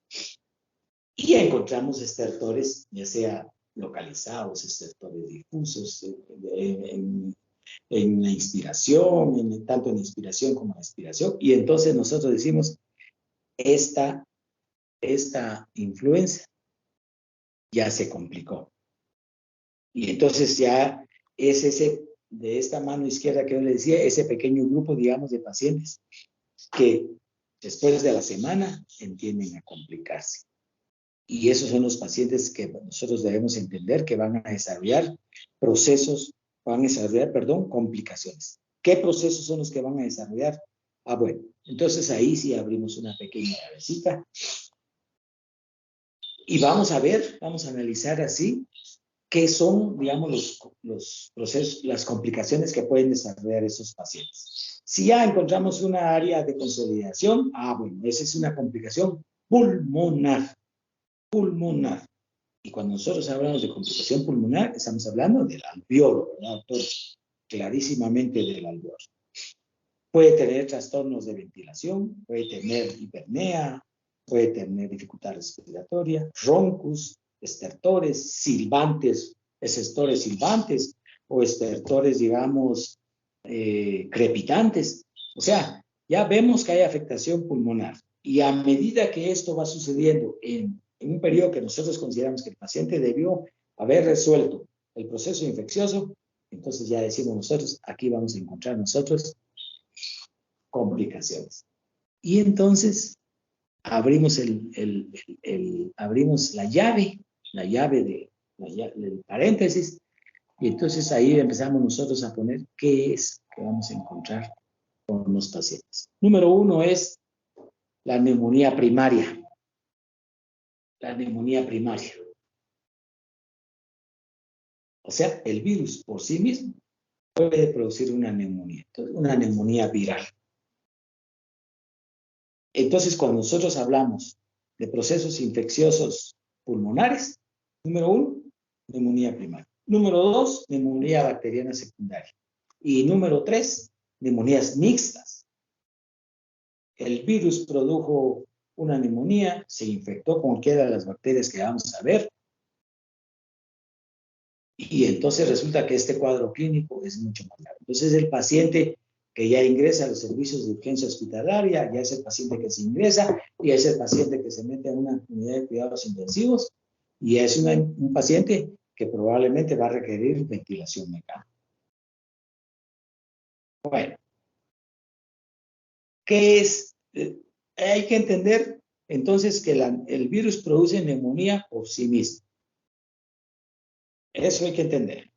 Y encontramos estertores, ya sea localizados, estertores difusos, en la inspiración, tanto en la inspiración como en la expiración. Y entonces nosotros decimos, esta influenza ya se complicó. Y entonces ya es de esta mano izquierda que yo le decía, ese pequeño grupo, digamos, de pacientes que después de la semana tienden a complicarse. Y esos son los pacientes que nosotros debemos entender que van a desarrollar complicaciones. ¿Qué procesos son los que van a desarrollar? Bueno, entonces ahí sí abrimos una pequeña llavecita y vamos a analizar así qué son, digamos, los procesos, las complicaciones que pueden desarrollar esos pacientes. Si ya encontramos una área de consolidación, bueno, esa es una complicación pulmonar. Y cuando nosotros hablamos de complicación pulmonar, estamos hablando del alveolo, ¿verdad, doctor? Clarísimamente del alveolo. Puede tener trastornos de ventilación, puede tener hipernea, puede tener dificultad respiratoria, roncus, estertores, silbantes, estertores silbantes o estertores, digamos, crepitantes. O sea, ya vemos que hay afectación pulmonar. Y a medida que esto va sucediendo en un periodo que nosotros consideramos que el paciente debió haber resuelto el proceso infeccioso, entonces ya decimos nosotros, aquí vamos a encontrar nosotros complicaciones. Y entonces abrimos abrimos la llave del paréntesis, y entonces ahí empezamos nosotros a poner qué es que vamos a encontrar con los pacientes. Número 1 es la neumonía primaria. La neumonía primaria. O sea, el virus por sí mismo puede producir una neumonía, una neumonía viral. Entonces, cuando nosotros hablamos de procesos infecciosos pulmonares, número 1, neumonía primaria. Número 2, neumonía bacteriana secundaria. Y número 3, neumonías mixtas. El virus produjo una neumonía, se infectó con cualquiera de las bacterias que vamos a ver, y entonces resulta que este cuadro clínico es mucho más grave. Entonces el paciente que ya ingresa a los servicios de urgencia hospitalaria, ya es el paciente que se ingresa, y es el paciente que se mete en una unidad de cuidados intensivos, y es un paciente que probablemente va a requerir ventilación mecánica. Bueno, ¿qué es? Hay que entender entonces que el virus produce neumonía por sí mismo. Eso hay que entender.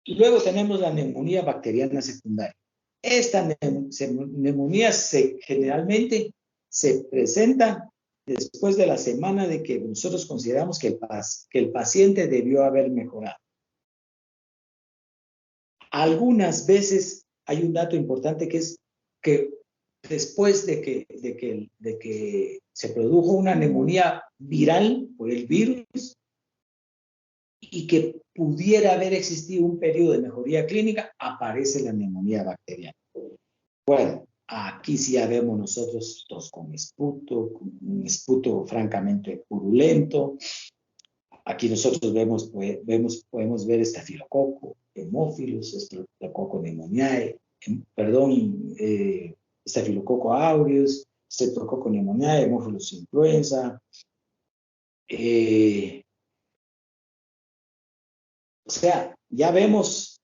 Y luego tenemos la neumonía bacteriana secundaria. Esta neumonía generalmente se presenta después de la semana de que nosotros consideramos que el paciente debió haber mejorado. Algunas veces hay un dato importante que es que después de que se produjo una neumonía viral por el virus y que pudiera haber existido un periodo de mejoría clínica, aparece la neumonía bacteriana. Bueno, aquí sí ya vemos nosotros tos con un esputo francamente purulento. Aquí nosotros podemos ver estafilococo, hemófilos, estafilococo pneumoniae, estafilococo aureus, streptococo pneumoniae, hemófilos influenza. O sea, ya vemos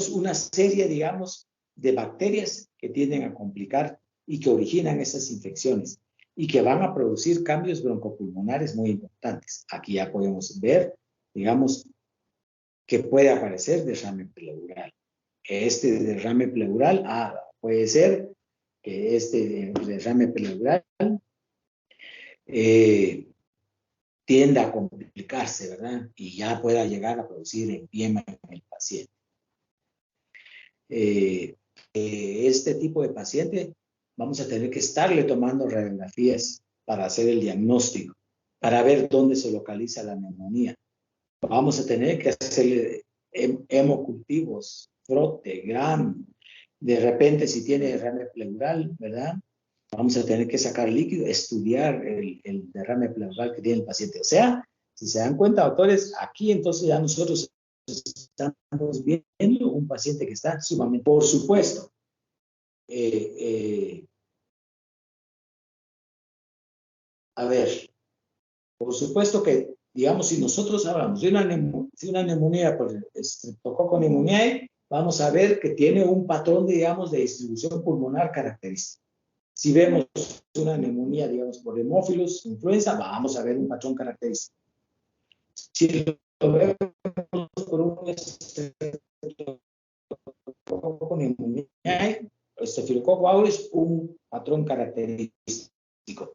una serie, digamos, de bacterias que tienden a complicar y que originan esas infecciones y que van a producir cambios broncopulmonares muy importantes. Aquí ya podemos ver, digamos, que puede aparecer derrame pleural. Este derrame pleural puede ser que este derrame pleural tienda a complicarse, ¿verdad? Y ya pueda llegar a producir edema en el paciente. Este tipo de paciente vamos a tener que estarle tomando radiografías para hacer el diagnóstico, para ver dónde se localiza la neumonía. Vamos a tener que hacerle hemocultivos, frote, gram. De repente, si tiene derrame pleural, ¿verdad? Vamos a tener que sacar líquido, estudiar el derrame pleural que tiene el paciente. O sea, si se dan cuenta, doctores, aquí entonces ya nosotros estamos viendo un paciente que está sumamente, por supuesto, a ver, por supuesto que, digamos, si nosotros hablamos de una neumonía por Streptococcus pneumoniae, vamos a ver que tiene un patrón, digamos, de distribución pulmonar característico. Si vemos una neumonía, digamos, por hemófilos, influenza, vamos a ver un patrón característico. Si lo vemos por un Staphylococcus aureus, un patrón característico.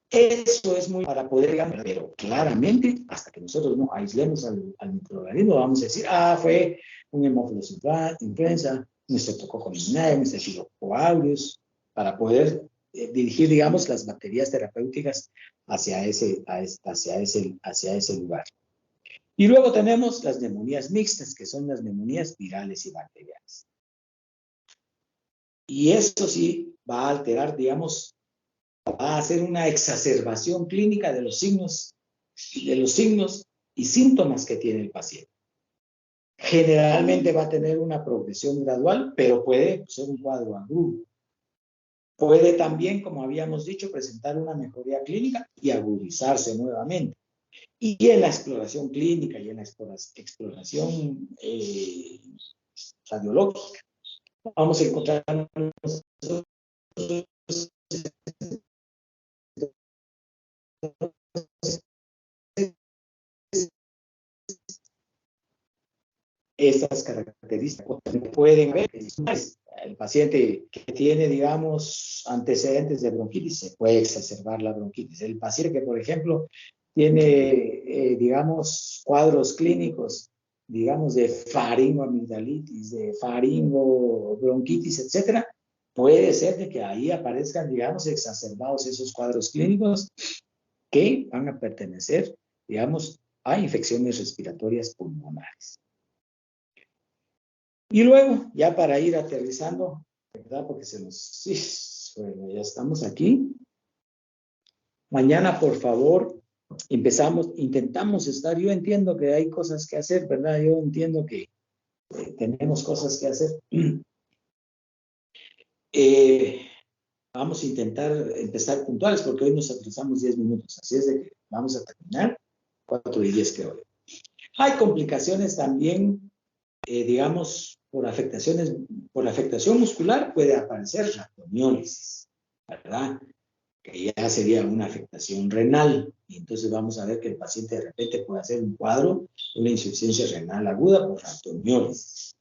Eso es muy para poder, digamos, pero claramente, hasta que nosotros no aislemos al microorganismo, vamos a decir, fue un hemófilos influenza, un Streptococcus pneumoniae, un Staphylococcus aureus, para poder dirigir, digamos, las baterías terapéuticas hacia ese lugar. Y luego tenemos las neumonías mixtas, que son las neumonías virales y bacterianas. Y esto sí va a alterar, digamos, va a hacer una exacerbación clínica de los signos y síntomas que tiene el paciente. Generalmente va a tener una progresión gradual, pero puede ser un cuadro agudo. Puede también, como habíamos dicho, presentar una mejoría clínica y agudizarse nuevamente. Y en la exploración clínica y en la exploración radiológica, vamos a encontrar estas características. Pueden ver el paciente que tiene, digamos, antecedentes de bronquitis, se puede exacerbar la bronquitis. El paciente que, por ejemplo, tiene, digamos, cuadros clínicos, digamos, de faringoamigdalitis, de faringobronquitis, etcétera, puede ser de que ahí aparezcan, digamos, exacerbados esos cuadros clínicos que van a pertenecer, digamos, a infecciones respiratorias pulmonares. Y luego, ya para ir aterrizando, ¿verdad? Porque bueno, ya estamos aquí. Mañana, por favor, intentamos estar. Yo entiendo que hay cosas que hacer, ¿verdad? Yo entiendo que tenemos cosas que hacer. Vamos a intentar empezar puntuales porque hoy nos atrasamos 10 minutos. Así es de que vamos a terminar 4:10 que hoy. Hay complicaciones también, digamos, por afectación muscular puede aparecer rhabdomiólisis, ¿verdad? Que ya sería una afectación renal. Y entonces vamos a ver que el paciente de repente puede hacer un cuadro de una insuficiencia renal aguda por rhabdomiólisis.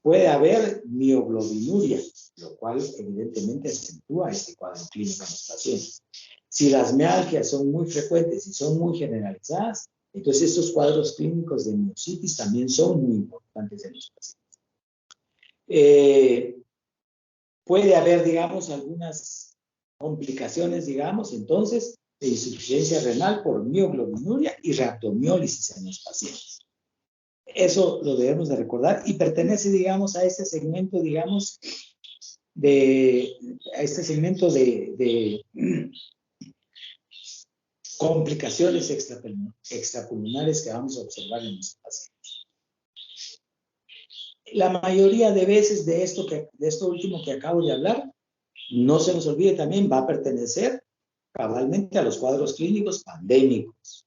Puede haber mioglobinuria, lo cual evidentemente acentúa este cuadro clínico en los pacientes. Si las mialgias son muy frecuentes y son muy generalizadas, Entonces, estos cuadros clínicos de miositis también son muy importantes en los pacientes. Puede haber, digamos, algunas complicaciones, digamos, entonces, de insuficiencia renal por mioglobinuria y reactomiólisis en los pacientes. Eso lo debemos de recordar y pertenece, digamos, a este segmento, digamos, de complicaciones extrapulmonares que vamos a observar en los pacientes. La mayoría de veces de esto último que acabo de hablar, no se nos olvide también, va a pertenecer cabalmente a los cuadros clínicos pandémicos,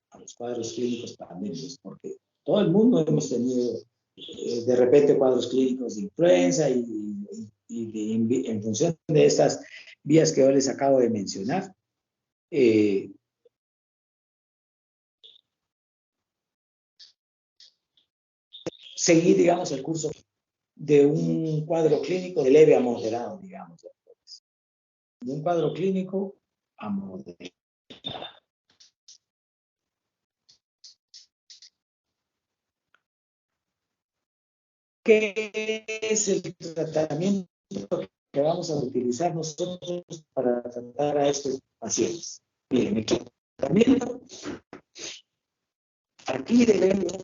porque todo el mundo hemos tenido de repente cuadros clínicos de influenza y en función de estas vías que yo les acabo de mencionar, seguir, digamos, el curso de un cuadro clínico de leve a moderado, digamos. De un cuadro clínico a moderado. ¿Qué es el tratamiento que vamos a utilizar nosotros para tratar a estos pacientes? Miren, el tratamiento, aquí debemos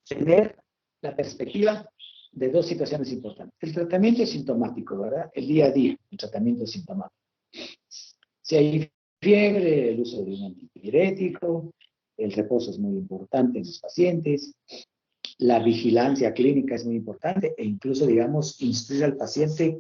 tener la perspectiva de dos situaciones importantes. El tratamiento es sintomático, ¿verdad? El día a día, el tratamiento es sintomático. Si hay fiebre, el uso de un antipirético, el reposo es muy importante en los pacientes, la vigilancia clínica es muy importante e incluso, digamos, instruir al paciente,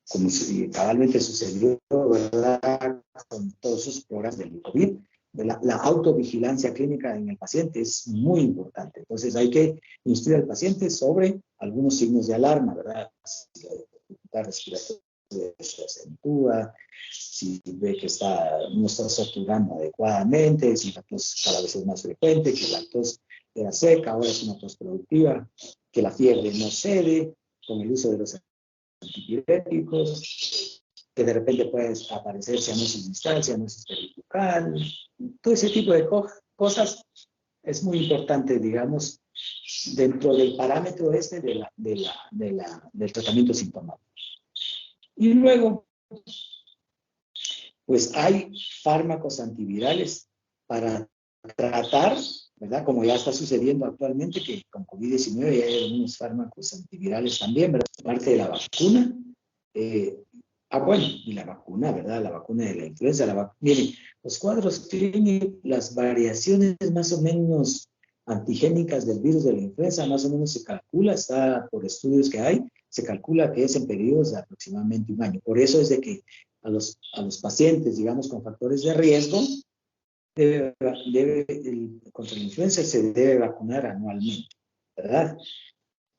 como cabalmente sucedió, ¿verdad?, con todos sus programas del COVID, la autovigilancia clínica en el paciente es muy importante. Entonces hay que instruir al paciente sobre algunos signos de alarma, ¿verdad? Si la dificultad respiratoria se acentúa, si ve que no está saturando adecuadamente, si la tos cada vez es más frecuente, que la tos era seca, ahora es una tos productiva, que la fiebre no cede con el uso de los antipiréticos, que de repente puede aparecer cianosis distal, cianosis peribucal, todo ese tipo de cosas es muy importante, digamos, dentro del parámetro del tratamiento sintomático. Y luego, pues hay fármacos antivirales para tratar, ¿verdad? Como ya está sucediendo actualmente, que con COVID-19 hay algunos fármacos antivirales también, ¿verdad? Parte de la vacuna. Bueno, y la vacuna, ¿verdad? La vacuna de la influenza. Miren, los cuadros clínicos, las variaciones más o menos antigénicas del virus de la influenza, más o menos se calcula, está por estudios que hay, se calcula que es en periodos de aproximadamente un año. Por eso es de que a los pacientes, digamos, con factores de riesgo, contra la influenza se debe vacunar anualmente, ¿verdad?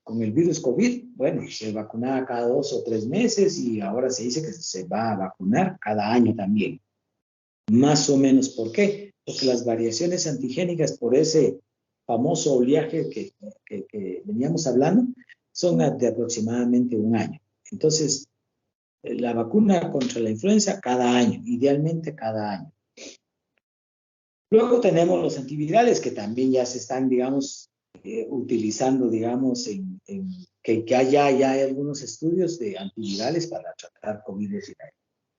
Con el virus COVID, bueno, se vacunaba cada 2 o 3 meses y ahora se dice que se va a vacunar cada año también. Más o menos, ¿por qué? Porque las variaciones antigénicas por ese famoso oleaje que veníamos hablando son de aproximadamente un año. Entonces, la vacuna contra la influenza cada año, idealmente cada año. Luego tenemos los antivirales que también ya se están, digamos, utilizando, digamos, que ya hay algunos estudios de antivirales para tratar COVID-19.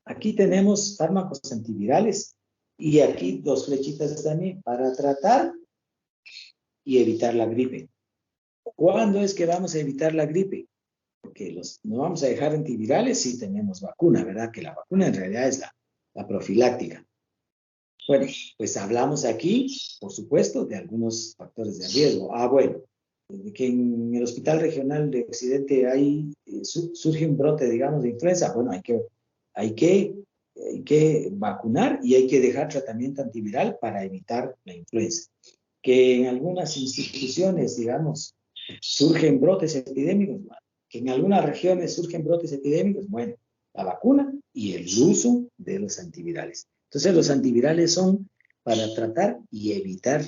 Aquí tenemos fármacos antivirales y aquí 2 flechitas también para tratar y evitar la gripe. ¿Cuándo es que vamos a evitar la gripe? Porque no vamos a dejar antivirales si tenemos vacuna, ¿verdad? Que la vacuna en realidad es la profiláctica. Bueno, pues hablamos aquí, por supuesto, de algunos factores de riesgo. Bueno, que en el Hospital Regional de Occidente surge un brote, digamos, de influenza. Bueno, hay que vacunar y hay que dejar tratamiento antiviral para evitar la influenza. Que en algunas instituciones, digamos, surgen brotes epidémicos, bueno, que en algunas regiones surgen brotes epidémicos, bueno, la vacuna y el uso de los antivirales. Entonces, los antivirales son para tratar y evitar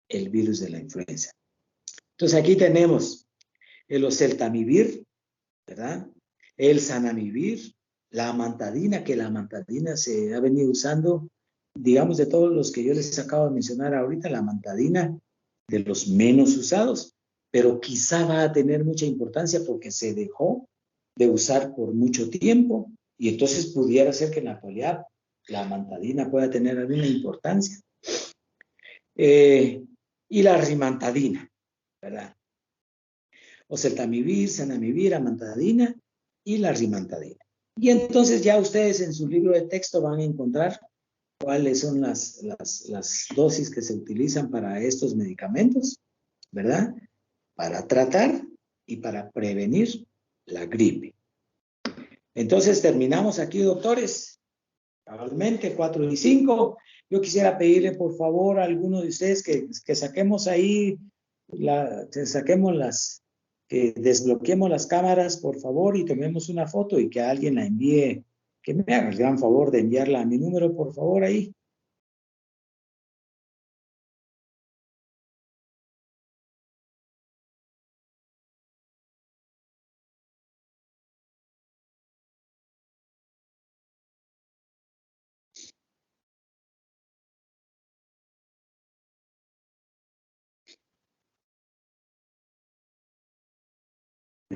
el virus de la influenza. Entonces, aquí tenemos el oseltamivir, ¿verdad? El zanamivir, la amantadina, que la amantadina se ha venido usando digamos, de todos los que yo les acabo de mencionar ahorita, la amantadina, de los menos usados, pero quizá va a tener mucha importancia porque se dejó de usar por mucho tiempo y entonces pudiera ser que en la actualidad la amantadina pueda tener alguna importancia. Y la rimantadina, ¿verdad? Oseltamivir, zanamivir, amantadina y la rimantadina. Y entonces ya ustedes en su libro de texto van a encontrar cuáles son las dosis que se utilizan para estos medicamentos, ¿verdad? Para tratar y para prevenir la gripe. Entonces terminamos aquí, doctores. Cabalmente, 4 y 5. Yo quisiera pedirle, por favor, a alguno de ustedes que saquemos ahí, que desbloqueemos las cámaras, por favor, y tomemos una foto y que alguien la envíe, que me haga el gran favor de enviarla a mi número, por favor, ahí.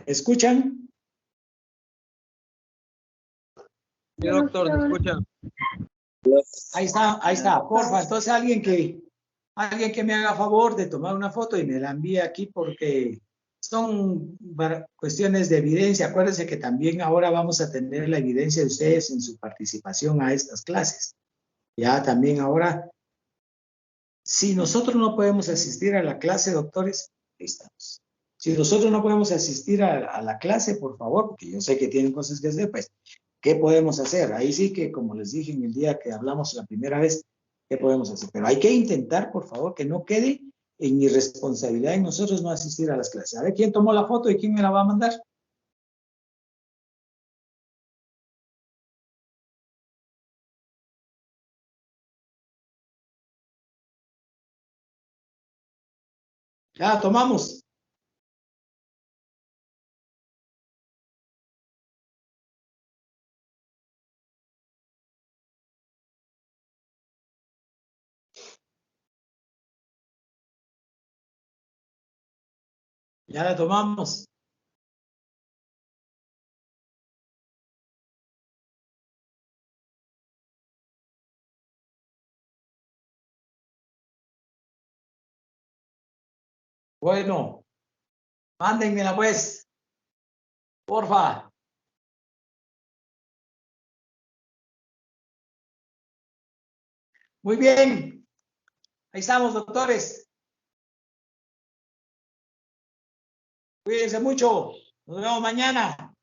¿Escuchan? Sí, doctor, se escucha. Ahí está, porfa. Entonces alguien que me haga favor de tomar una foto y me la envíe aquí porque son cuestiones de evidencia. Acuérdense que también ahora vamos a tener la evidencia de ustedes en su participación a estas clases. Ya también ahora, si nosotros no podemos asistir a la clase, doctores, ahí estamos. Si nosotros no podemos asistir a la clase, por favor, porque yo sé que tienen cosas que hacer, pues, ¿qué podemos hacer? Ahí sí que, como les dije en el día que hablamos la primera vez, ¿qué podemos hacer? Pero hay que intentar, por favor, que no quede en irresponsabilidad en nosotros no asistir a las clases. A ver, ¿quién tomó la foto y quién me la va a mandar? Ya, tomamos. Ya la tomamos. Bueno, mándenmela pues, porfa. Muy bien. Ahí estamos, doctores. Cuídense mucho. Nos vemos mañana.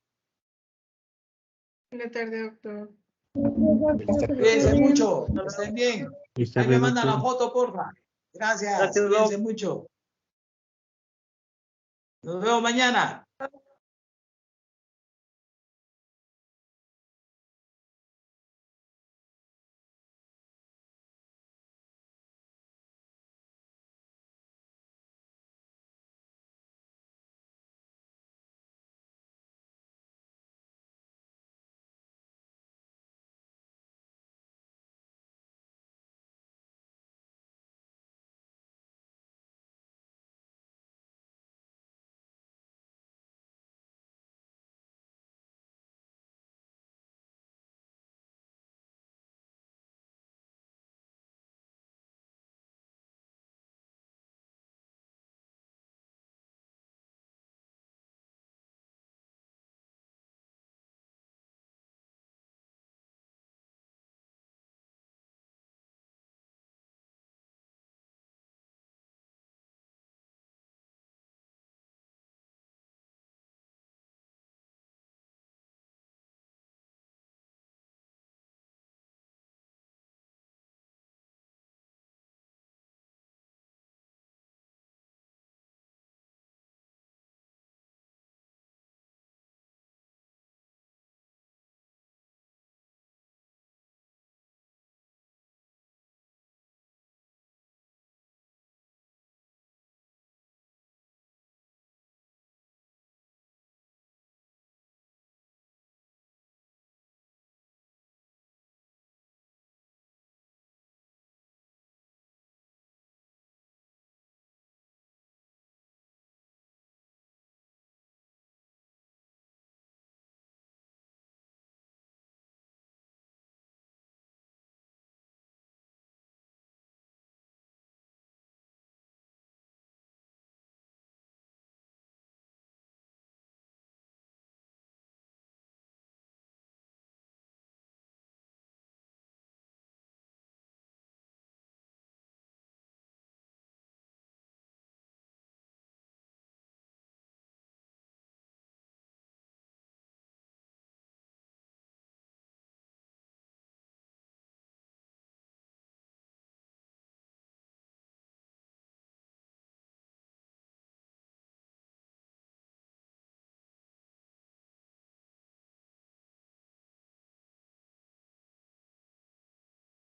Buenas tardes, doctor. Cuídense mucho. Que estén bien. Ahí me mandan la foto, porfa. Gracias. Cuídense mucho. Nos vemos mañana.